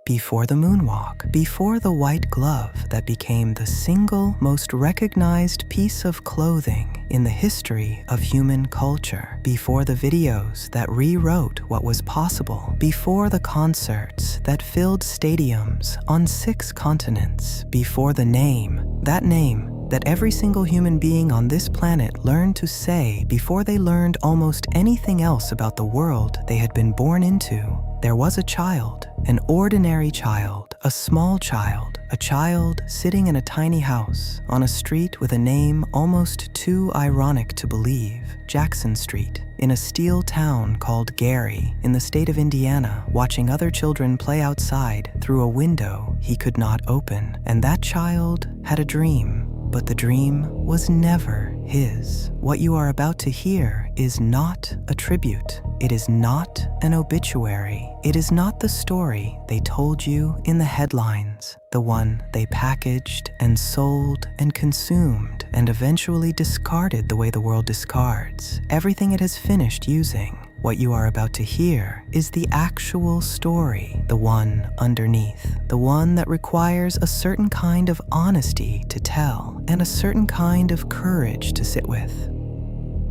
before the moonwalk, before the white glove that became the single most recognized piece of clothing in the history of human culture, before the videos that rewrote what was possible, before the concerts that filled stadiums on 6 continents, before the name that every single human being on this planet learned to say before they learned almost anything else about the world they had been born into, there was a child, an ordinary child, a small child, a child sitting in a tiny house on a street with a name almost too ironic to believe, Jackson Street, in a steel town called Gary, in the state of Indiana, watching other children play outside through a window he could not open. And that child had a dream, but the dream was never his. What you are about to hear is not a tribute. It is not an obituary. It is not the story they told you in the headlines, the one they packaged and sold and consumed and eventually discarded the way the world discards everything it has finished using. What you are about to hear is the actual story, the one underneath, the one that requires a certain kind of honesty to tell and a certain kind of courage to sit with.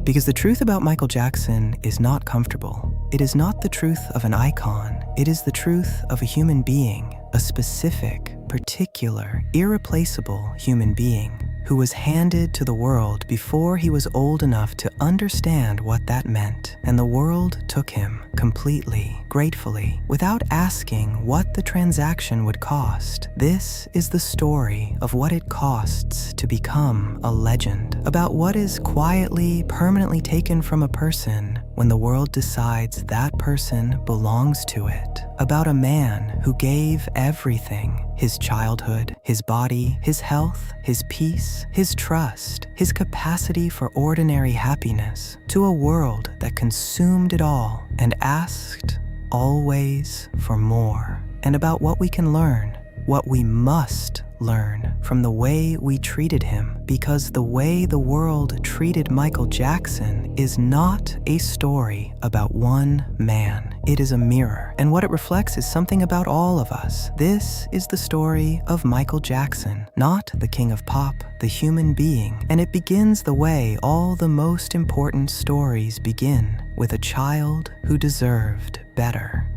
Because the truth about Michael Jackson is not comfortable. It is not the truth of an icon. It is the truth of a human being, a specific, particular, irreplaceable human being who was handed to the world before he was old enough to understand what that meant. And the world took him completely, gratefully, without asking what the transaction would cost. This is the story of what it costs to become a legend, about what is quietly, permanently taken from a person when the world decides that person belongs to it, about a man who gave everything, his childhood, his body, his health, his peace, his trust, his capacity for ordinary happiness, to a world that consumed it all and asked always for more, and about what we can learn, what we must learn from the way we treated him, because the way the world treated Michael Jackson is not a story about one man. It is a mirror, and what it reflects is something about all of us. This is the story of Michael Jackson, not the king of pop, the human being, and it begins the way all the most important stories begin, with a child who deserved better.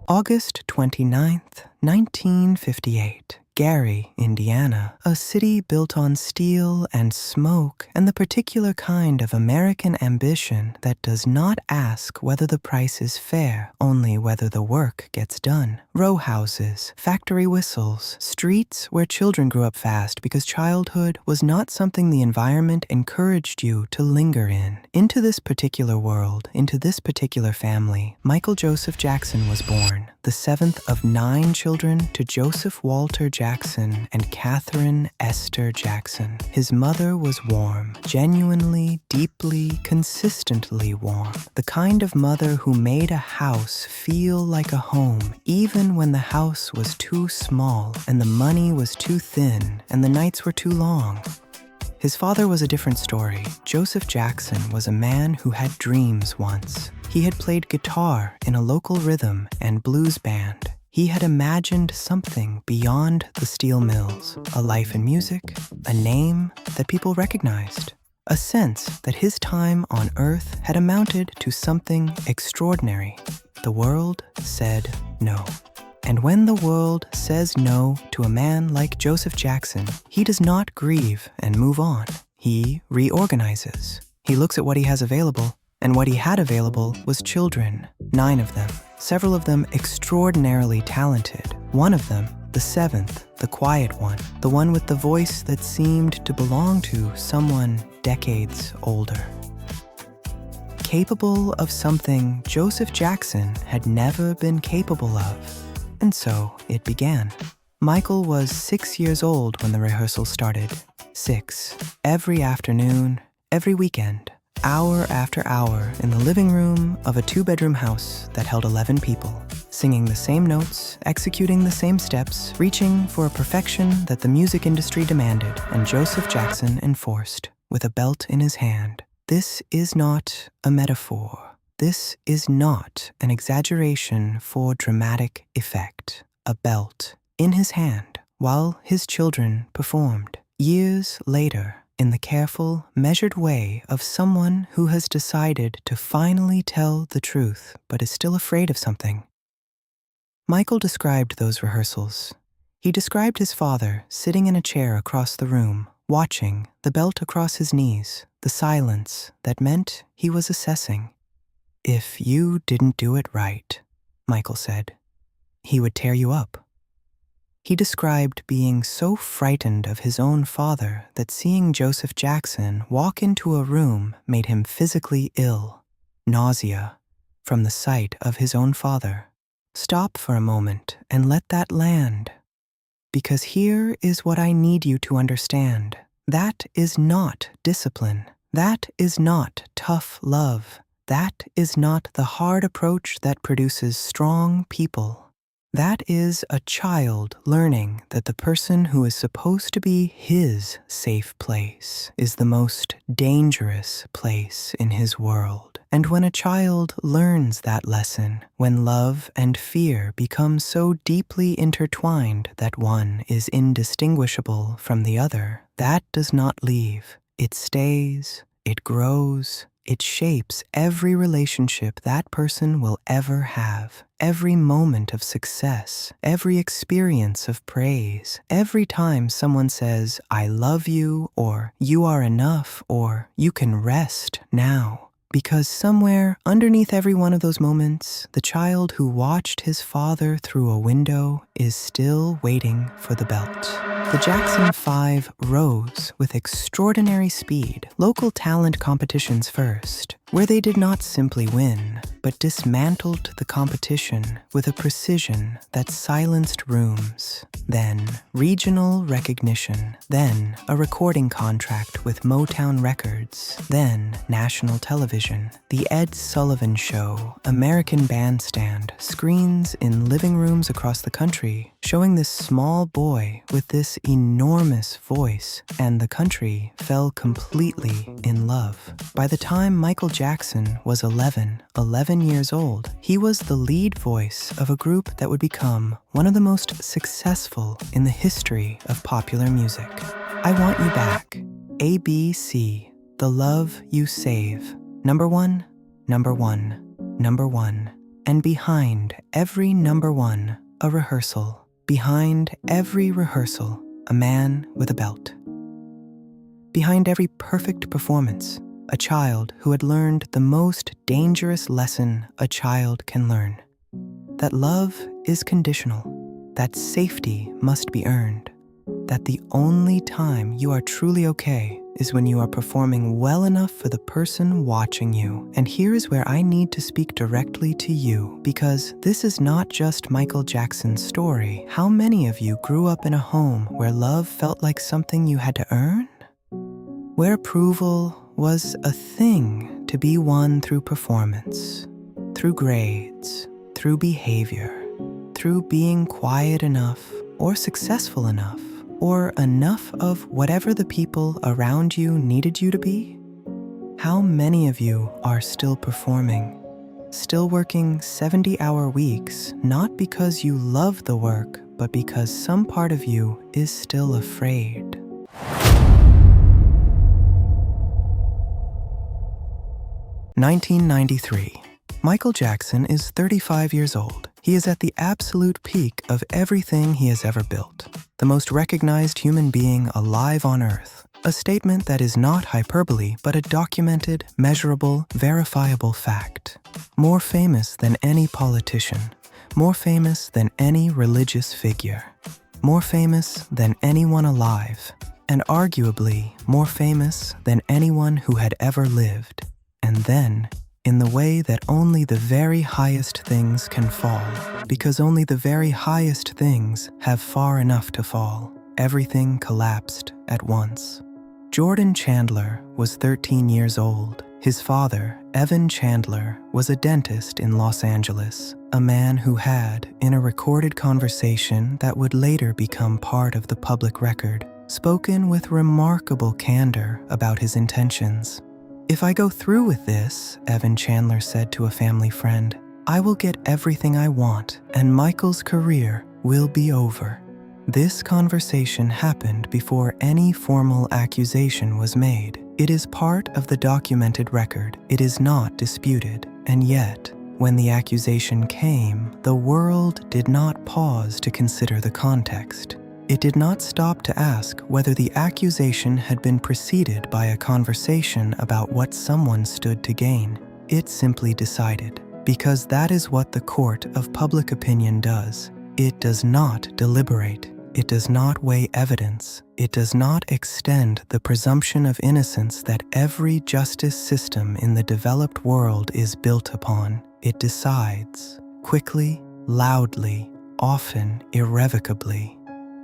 August 29th, 1958. Gary, Indiana, a city built on steel and smoke and the particular kind of American ambition that does not ask whether the price is fair, only whether the work gets done. Row houses, factory whistles, streets where children grew up fast because childhood was not something the environment encouraged you to linger in. Into this particular world, into this particular family, Michael Joseph Jackson was born, the 7th of 9 children to Joseph Walter Jackson and Catherine Esther Jackson. His mother was warm, genuinely, deeply, consistently warm. The kind of mother who made a house feel like a home, even when the house was too small and the money was too thin and the nights were too long. His father was a different story. Joseph Jackson was a man who had dreams once. He had played guitar in a local rhythm and blues band. He had imagined something beyond the steel mills, a life in music, a name that people recognized, a sense that his time on Earth had amounted to something extraordinary. The world said no. And when the world says no to a man like Joseph Jackson, he does not grieve and move on. He reorganizes. He looks at what he has available, and what he had available was children, 9 of them, several of them extraordinarily talented. One of them, the 7th, the quiet one, the one with the voice that seemed to belong to someone decades older. Capable of something Joseph Jackson had never been capable of. And so it began. Michael was 6 years old when the rehearsal started. 6. Every afternoon, every weekend, hour after hour in the living room of a 2-bedroom house that held 11 people, singing the same notes, executing the same steps, reaching for a perfection that the music industry demanded and Joseph Jackson enforced, with a belt in his hand. This is not a metaphor. this is not an exaggeration for dramatic effect. A belt in his hand while his children performed. Years later, in the careful, measured way of someone who has decided to finally tell the truth but is still afraid of something. Michael described those rehearsals. He described his father sitting in a chair across the room, watching, the belt across his knees, the silence that meant he was assessing. "If you didn't do it right," Michael said, "he would tear you up." He described being so frightened of his own father that seeing Joseph Jackson walk into a room made him physically ill, nausea, from the sight of his own father. Stop for a moment and let that land. Because here is what I need you to understand. That is not discipline. That is not tough love. That is not the hard approach that produces strong people. That is a child learning that the person who is supposed to be his safe place is the most dangerous place in his world. And when a child learns that lesson, when love and fear become so deeply intertwined that one is indistinguishable from the other, that does not leave. It stays, it grows, it shapes every relationship that person will ever have, every moment of success, every experience of praise, every time someone says, "I love you," or "You are enough," or "You can rest now." Because somewhere underneath every one of those moments, the child who watched his father through a window is still waiting for the belt. The Jackson 5 rose with extraordinary speed, local talent competitions first, where they did not simply win, but dismantled the competition with a precision that silenced rooms. Then regional recognition, then a recording contract with Motown Records, then national television. The Ed Sullivan Show, American Bandstand, screens in living rooms across the country, showing this small boy with this enormous voice, and the country fell completely in love. By the time Michael Jackson was 11 years old, he was the lead voice of a group that would become one of the most successful in the history of popular music. I Want You Back, ABC, The Love You Save, number one, number one, number one. And behind every number one, a rehearsal. Behind every rehearsal, a man with a belt. Behind every perfect performance, a child who had learned the most dangerous lesson a child can learn. That love is conditional, that safety must be earned, that the only time you are truly okay is when you are performing well enough for the person watching you. And here is where I need to speak directly to you, because this is not just Michael Jackson's story. How many of you grew up in a home where love felt like something you had to earn? Where approval was a thing to be won through performance, through grades, through behavior, through being quiet enough or successful enough, or enough of whatever the people around you needed you to be? How many of you are still performing, still working 70-hour weeks, not because you love the work, but because some part of you is still afraid? (1993). Michael Jackson is 35 years old. He is at the absolute peak of everything he has ever built. The most recognized human being alive on Earth. A statement that is not hyperbole, but a documented, measurable, verifiable fact. More famous than any politician. More famous than any religious figure. More famous than anyone alive. And arguably more famous than anyone who had ever lived. And then, in the way that only the very highest things can fall, because only the very highest things have far enough to fall, everything collapsed at once. Jordan Chandler was 13 years old. His father, Evan Chandler, was a dentist in Los Angeles, a man who had, in a recorded conversation that would later become part of the public record, spoken with remarkable candor about his intentions. "If I go through with this," Evan Chandler said to a family friend, "I will get everything I want, and Michael's career will be over." This conversation happened before any formal accusation was made. It is part of the documented record. It is not disputed. And yet, when the accusation came, the world did not pause to consider the context. It did not stop to ask whether the accusation had been preceded by a conversation about what someone stood to gain. It simply decided, because that is what the court of public opinion does. It does not deliberate. It does not weigh evidence. It does not extend the presumption of innocence that every justice system in the developed world is built upon. It decides, quickly, loudly, often irrevocably.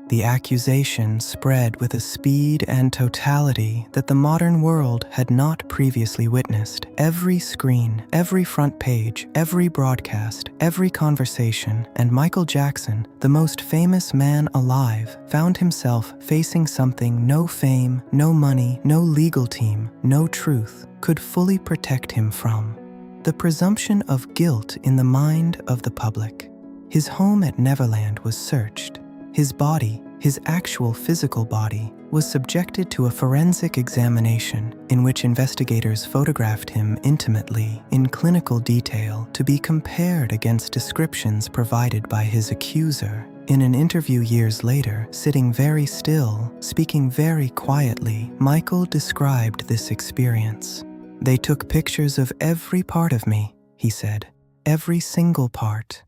The accusation spread with a speed and totality that the modern world had not previously witnessed. Every screen, every front page, every broadcast, every conversation, and Michael Jackson, the most famous man alive, found himself facing something no fame, no money, no legal team, no truth could fully protect him from. The presumption of guilt in the mind of the public. His home at Neverland was searched. His body, his actual physical body, was subjected to a forensic examination in which investigators photographed him intimately, in clinical detail, to be compared against descriptions provided by his accuser. In an interview years later, sitting very still, speaking very quietly, Michael described this experience. "They took pictures of every part of me," he said, "every single part."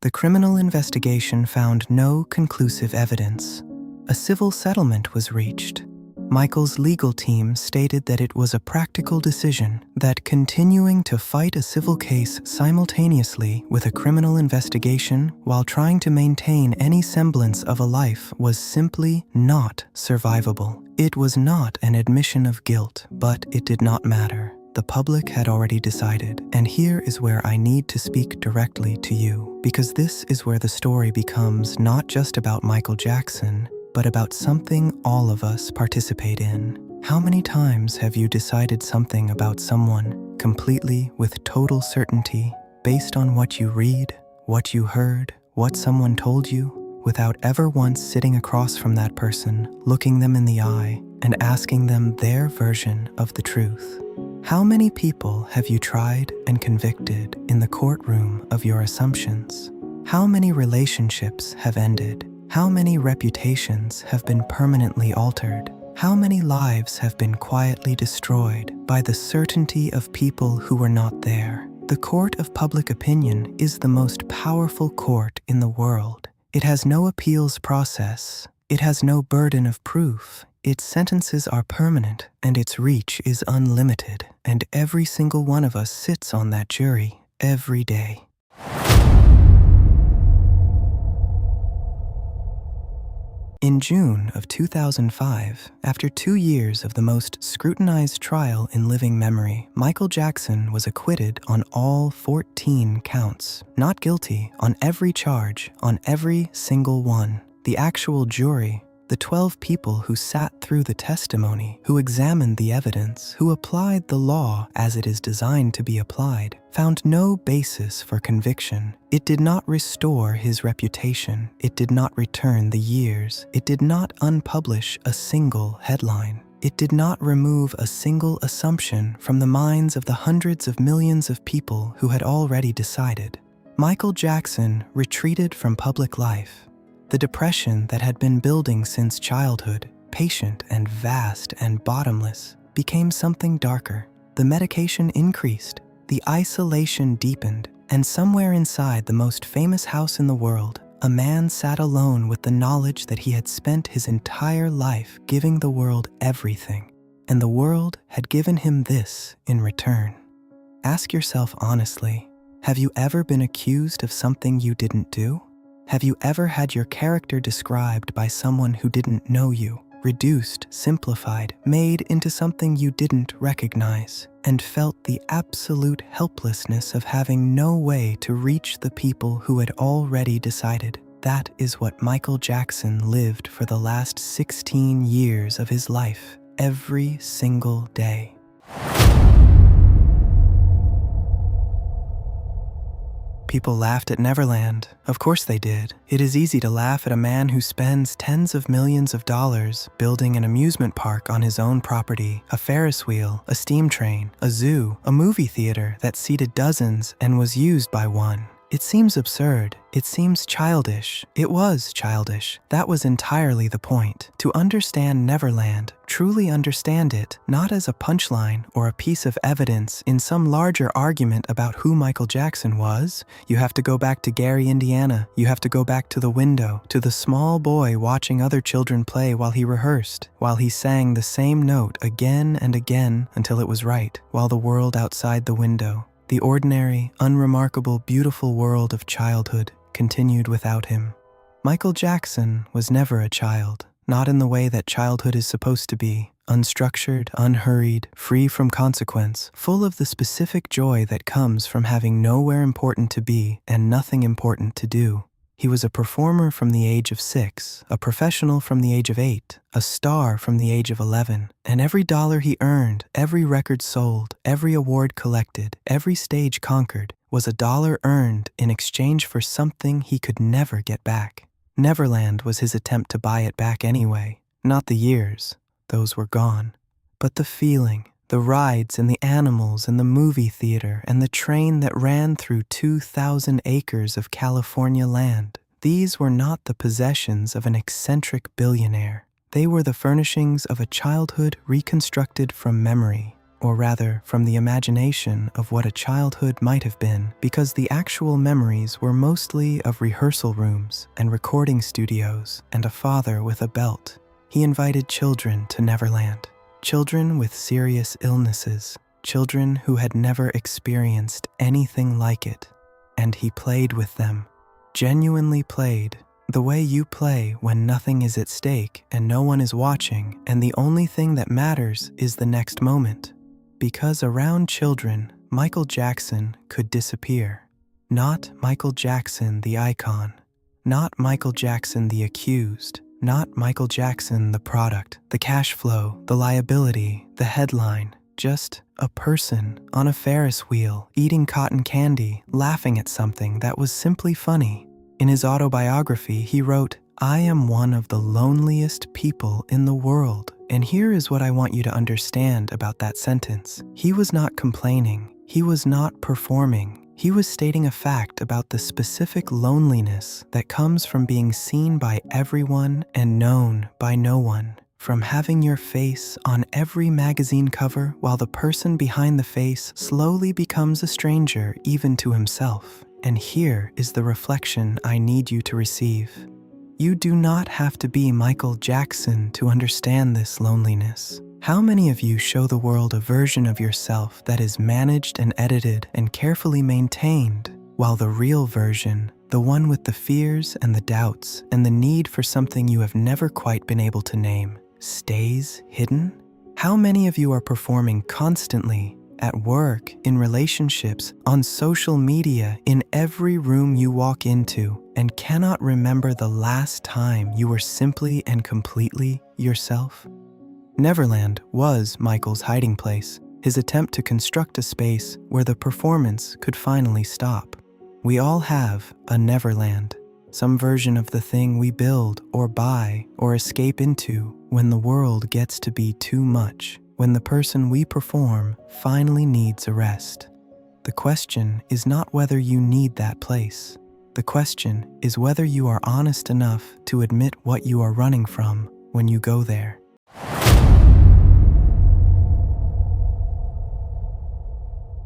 The criminal investigation found no conclusive evidence. A civil settlement was reached. Michael's legal team stated that it was a practical decision, that continuing to fight a civil case simultaneously with a criminal investigation while trying to maintain any semblance of a life was simply not survivable. It was not an admission of guilt, but it did not matter. The public had already decided, and here is where I need to speak directly to you, because this is where the story becomes not just about Michael Jackson, but about something all of us participate in. How many times have you decided something about someone completely with total certainty, based on what you read, what you heard, what someone told you, without ever once sitting across from that person, looking them in the eye, and asking them their version of the truth? How many people have you tried and convicted in the courtroom of your assumptions? How many relationships have ended? How many reputations have been permanently altered? How many lives have been quietly destroyed by the certainty of people who were not there? The court of public opinion is the most powerful court in the world. It has no appeals process. It has no burden of proof. Its sentences are permanent, and its reach is unlimited, and every single one of us sits on that jury every day. In June of 2005, after 2 years of the most scrutinized trial in living memory, Michael Jackson was acquitted on all 14 counts. Not guilty on every charge, on every single one. The actual jury, the 12 people who sat through the testimony, who examined the evidence, who applied the law as it is designed to be applied, found no basis for conviction. It did not restore his reputation. It did not return the years. It did not unpublish a single headline. It did not remove a single assumption from the minds of the hundreds of millions of people who had already decided. Michael Jackson retreated from public life. The depression that had been building since childhood, patient and vast and bottomless, became something darker. The medication increased, the isolation deepened, and somewhere inside the most famous house in the world, a man sat alone with the knowledge that he had spent his entire life giving the world everything, and the world had given him this in return. Ask yourself honestly, have you ever been accused of something you didn't do? Have you ever had your character described by someone who didn't know you, reduced, simplified, made into something you didn't recognize, and felt the absolute helplessness of having no way to reach the people who had already decided? That is what Michael Jackson lived for the last 16 years of his life, every single day. People laughed at Neverland. Of course they did. It is easy to laugh at a man who spends tens of millions of dollars building an amusement park on his own property, a Ferris wheel, a steam train, a zoo, a movie theater that seated dozens and was used by one. It seems absurd. It seems childish. It was childish. That was entirely the point. To understand Neverland, truly understand it, not as a punchline or a piece of evidence in some larger argument about who Michael Jackson was, you have to go back to Gary, Indiana. You have to go back to the window, to the small boy watching other children play while he rehearsed, while he sang the same note again and again until it was right, while the world outside the window, the ordinary, unremarkable, beautiful world of childhood, continued without him. Michael Jackson was never a child, not in the way that childhood is supposed to be, unstructured, unhurried, free from consequence, full of the specific joy that comes from having nowhere important to be and nothing important to do. He was a performer from the age of 6, a professional from the age of 8, a star from the age of 11, and every dollar he earned, every record sold, every award collected, every stage conquered, was a dollar earned in exchange for something he could never get back. Neverland was his attempt to buy it back anyway. Not the years, those were gone, but the feeling, the rides and the animals and the movie theater and the train that ran through 2,000 acres of California land. These were not the possessions of an eccentric billionaire. They were the furnishings of a childhood reconstructed from memory, or rather from the imagination of what a childhood might have been, because the actual memories were mostly of rehearsal rooms and recording studios and a father with a belt. He invited children to Neverland. Children with serious illnesses, children who had never experienced anything like it, and he played with them, genuinely played, the way you play when nothing is at stake and no one is watching and the only thing that matters is the next moment. Because around children, Michael Jackson could disappear. Not Michael Jackson the icon, not Michael Jackson the accused, not Michael Jackson the product, the cash flow, the liability, the headline, just a person on a Ferris wheel, eating cotton candy, laughing at something that was simply funny. In his autobiography, he wrote, "I am one of the loneliest people in the world." And here is what I want you to understand about that sentence. He was not complaining. He was not performing. He was stating a fact about the specific loneliness that comes from being seen by everyone and known by no one, from having your face on every magazine cover while the person behind the face slowly becomes a stranger even to himself. And here is the reflection I need you to receive. You do not have to be Michael Jackson to understand this loneliness. How many of you show the world a version of yourself that is managed and edited and carefully maintained, while the real version, the one with the fears and the doubts and the need for something you have never quite been able to name, stays hidden? How many of you are performing constantly, at work, in relationships, on social media, in every room you walk into, and cannot remember the last time you were simply and completely yourself? Neverland was Michael's hiding place, his attempt to construct a space where the performance could finally stop. We all have a Neverland, some version of the thing we build or buy or escape into when the world gets to be too much, when the person we perform finally needs a rest. The question is not whether you need that place. The question is whether you are honest enough to admit what you are running from when you go there.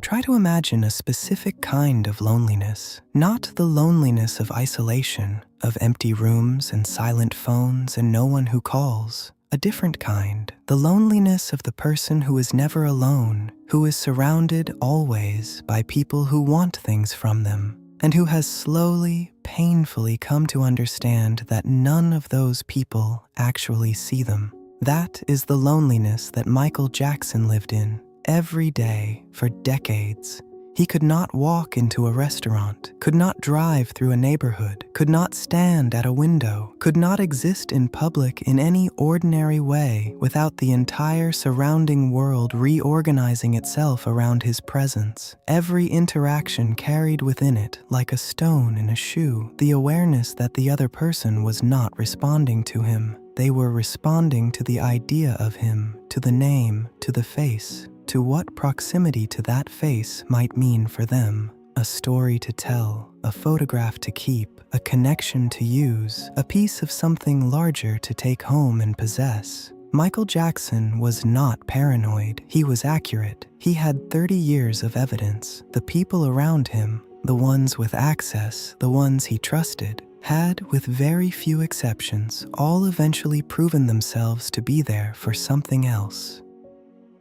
Try to imagine a specific kind of loneliness, not the loneliness of isolation, of empty rooms and silent phones and no one who calls. A different kind, the loneliness of the person who is never alone, who is surrounded always by people who want things from them, and who has slowly, painfully come to understand that none of those people actually see them. That is the loneliness that Michael Jackson lived in. Every day, for decades, He could not walk into a restaurant, could not drive through a neighborhood, could not stand at a window, could not exist in public in any ordinary way without the entire surrounding world reorganizing itself around his presence. Every interaction carried within it, like a stone in a shoe, the awareness that the other person was not responding to him. They were responding to the idea of him, to the name, to the face, to what proximity to that face might mean for them. A story to tell, a photograph to keep, a connection to use, a piece of something larger to take home and possess. Michael Jackson was not paranoid. He was accurate. He had 30 years of evidence. The people around him, the ones with access, the ones he trusted, had, with very few exceptions, all eventually proven themselves to be there for something else.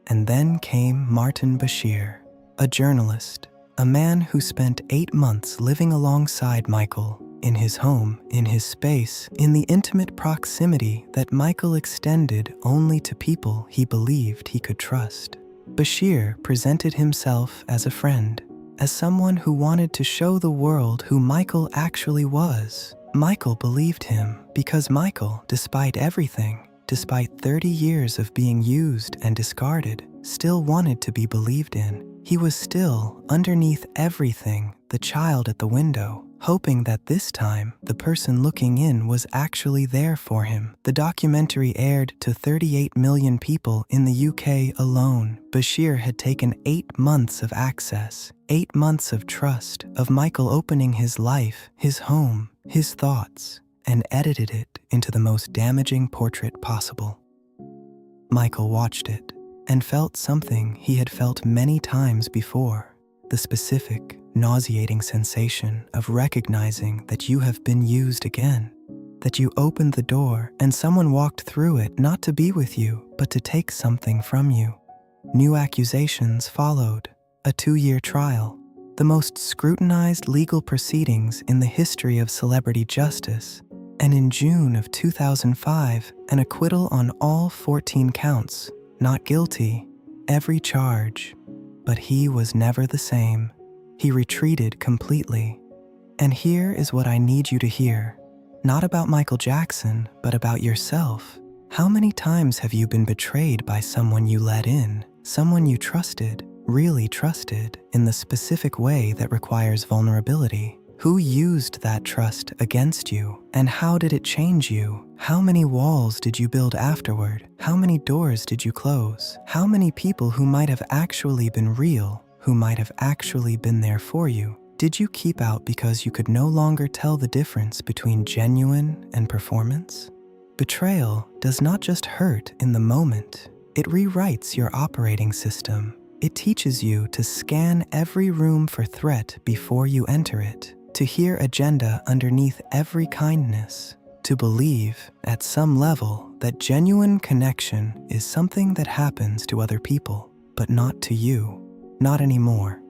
And then came Martin Bashir, a journalist, a man who spent 8 months living alongside Michael, in his home, in his space, in the intimate proximity that Michael extended only to people he believed he could trust. Bashir presented himself as a friend, as someone who wanted to show the world who Michael actually was. Michael believed him because Michael, despite everything, despite 30 years of being used and discarded, still wanted to be believed in. He was still, underneath everything, the child at the window, hoping that this time the person looking in was actually there for him. The documentary aired to 38 million people in the UK alone. Bashir had taken 8 months of access, 8 months of trust, of Michael opening his life, his home, his thoughts, and edited it into the most damaging portrait possible. Michael watched it and felt something he had felt many times before, the specific, nauseating sensation of recognizing that you have been used again, that you opened the door and someone walked through it not to be with you, but to take something from you. New accusations followed, a 2-year trial, the most scrutinized legal proceedings in the history of celebrity justice, and in June of 2005, an acquittal on all 14 counts, not guilty, every charge. But he was never the same. He retreated completely. And here is what I need you to hear, not about Michael Jackson, but about yourself. How many times have you been betrayed by someone you let in, someone you trusted, really trusted, in the specific way that requires vulnerability? Who used that trust against you, and how did it change you? How many walls did you build afterward? How many doors did you close? How many people who might have actually been real, who might have actually been there for you, did you keep out because you could no longer tell the difference between genuine and performance? Betrayal does not just hurt in the moment. It rewrites your operating system. It teaches you to scan every room for threat before you enter it, to hear agenda underneath every kindness, to believe, at some level, that genuine connection is something that happens to other people, but not to you. Not anymore.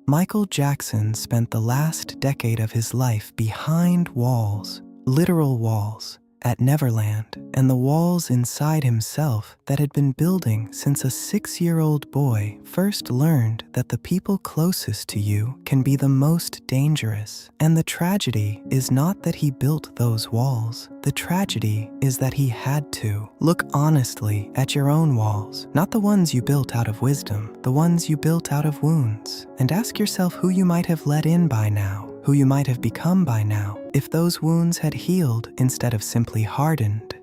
Michael Jackson spent the last decade of his life behind walls, literal walls, at Neverland, and the walls inside himself that had been building since a 6-year-old boy first learned that the people closest to you can be the most dangerous. And the tragedy is not that he built those walls. The tragedy is that he had to. Look honestly at your own walls, not the ones you built out of wisdom, the ones you built out of wounds, and ask yourself who you might have let in by now, who you might have become by now, if those wounds had healed instead of simply hardened.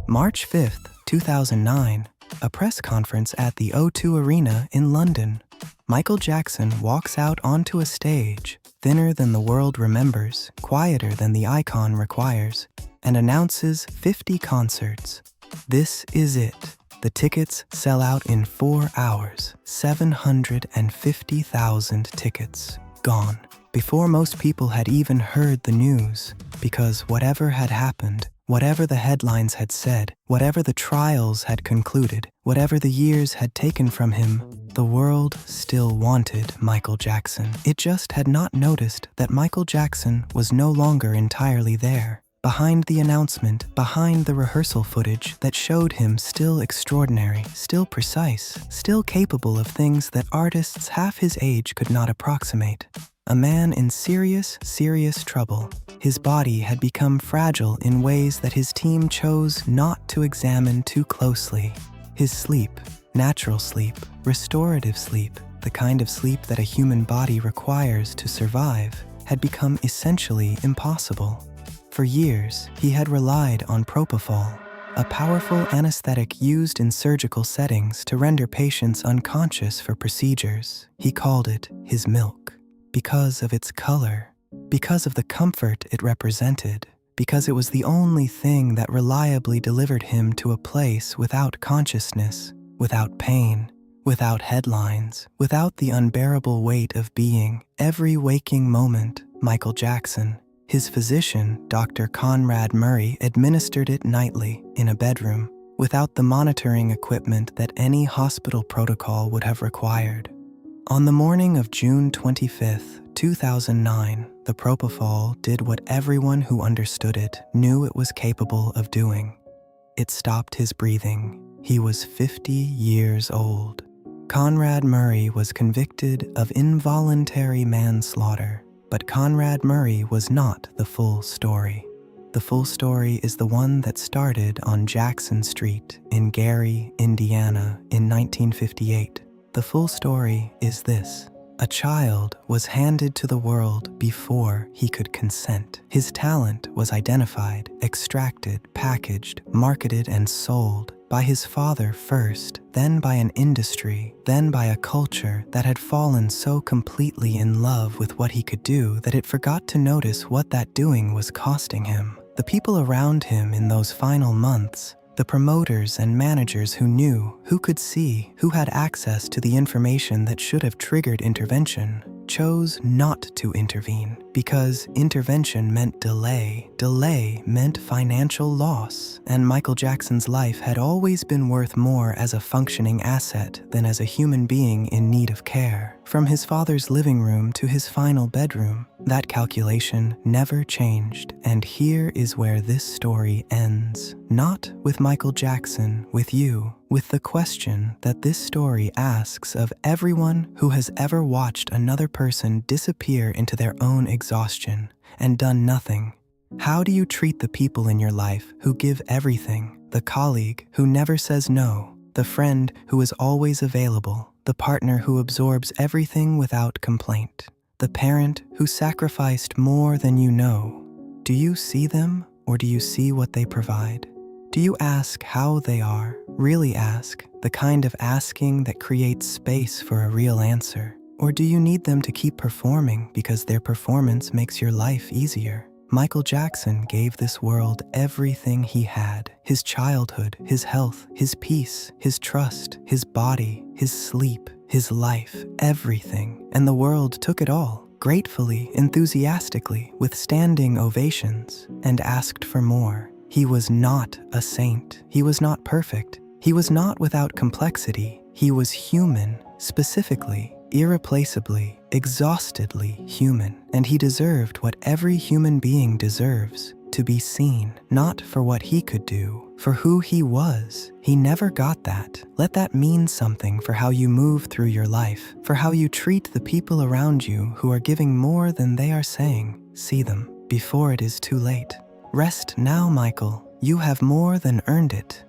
March 5th, 2009, a press conference at the O2 Arena in London. Michael Jackson walks out onto a stage, thinner than the world remembers, quieter than the icon requires, and announces 50 concerts. This is it. The tickets sell out in 4 hours. 750,000 tickets gone before most people had even heard the news, because whatever had happened, whatever the headlines had said, whatever the trials had concluded, whatever the years had taken from him, the world still wanted Michael Jackson. It just had not noticed that Michael Jackson was no longer entirely there. behind the announcement, behind the rehearsal footage that showed him still extraordinary, still precise, still capable of things that artists half his age could not approximate. A man in serious, serious trouble. His body had become fragile in ways that his team chose not to examine too closely. His sleep, natural sleep, restorative sleep, the kind of sleep that a human body requires to survive, had become essentially impossible. For years, he had relied on propofol, a powerful anesthetic used in surgical settings to render patients unconscious for procedures. He called it his milk, because of its color, because of the comfort it represented, because it was the only thing that reliably delivered him to a place without consciousness, without pain, without headlines, without the unbearable weight of being, every waking moment, Michael Jackson. His physician, Dr. Conrad Murray, administered it nightly in a bedroom, without the monitoring equipment that any hospital protocol would have required. On the morning of June 25, 2009, the propofol did what everyone who understood it knew it was capable of doing. It stopped his breathing. He was 50 years old. Conrad Murray was convicted of involuntary manslaughter, but Conrad Murray was not the full story. The full story is the one that started on Jackson Street in Gary, Indiana in 1958. The full story is this. A child was handed to the world before he could consent. His talent was identified, extracted, packaged, marketed, and sold by his father first, then by an industry, then by a culture that had fallen so completely in love with what he could do that it forgot to notice what that doing was costing him. The people around him in those final months, the promoters and managers who knew, who could see, who had access to the information that should have triggered intervention, chose not to intervene because intervention meant delay. Delay meant financial loss, and Michael Jackson's life had always been worth more as a functioning asset than as a human being in need of care. From his father's living room to his final bedroom, that calculation never changed, and here is where this story ends. Not with Michael Jackson, with you, with the question that this story asks of everyone who has ever watched another person disappear into their own exhaustion and done nothing. How do you treat the people in your life who give everything, the colleague who never says no, the friend who is always available, the partner who absorbs everything without complaint, the parent who sacrificed more than you know? Do you see them, or do you see what they provide? Do you ask how they are? Really ask, the kind of asking that creates space for a real answer? Or do you need them to keep performing because their performance makes your life easier? Michael Jackson gave this world everything he had: his childhood, his health, his peace, his trust, his body, his sleep, his life, everything. And the world took it all, gratefully, enthusiastically, with standing ovations, and asked for more. He was not a saint. He was not perfect. He was not without complexity. He was human, specifically, irreplaceably, exhaustedly human. And he deserved what every human being deserves: to be seen, not for what he could do, for who he was. He never got that. Let that mean something for how you move through your life, for how you treat the people around you who are giving more than they are saying. See them before it is too late. Rest now, Michael. You have more than earned it.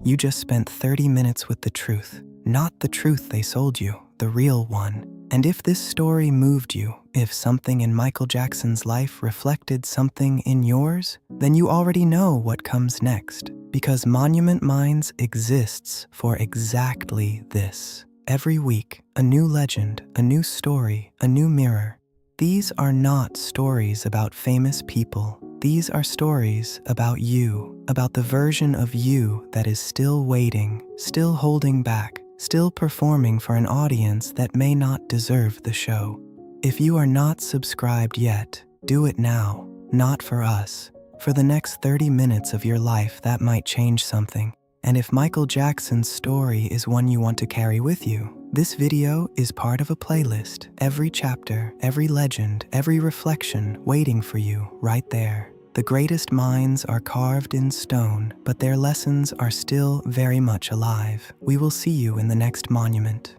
You just spent 30 minutes with the truth, not the truth they sold you, the real one. And if this story moved you, if something in Michael Jackson's life reflected something in yours, then you already know what comes next, because Monument Minds exists for exactly this. Every week, a new legend, a new story, a new mirror. These are not stories about famous people. These are stories about you, about the version of you that is still waiting, still holding back, still performing for an audience that may not deserve the show. If you are not subscribed yet, do it now. Not for us. For the next 30 minutes of your life, that might change something. And if Michael Jackson's story is one you want to carry with you, This video is part of a playlist, every chapter, every legend, every reflection waiting for you right there. The greatest minds are carved in stone, but their lessons are still very much alive. We will see you in the next monument.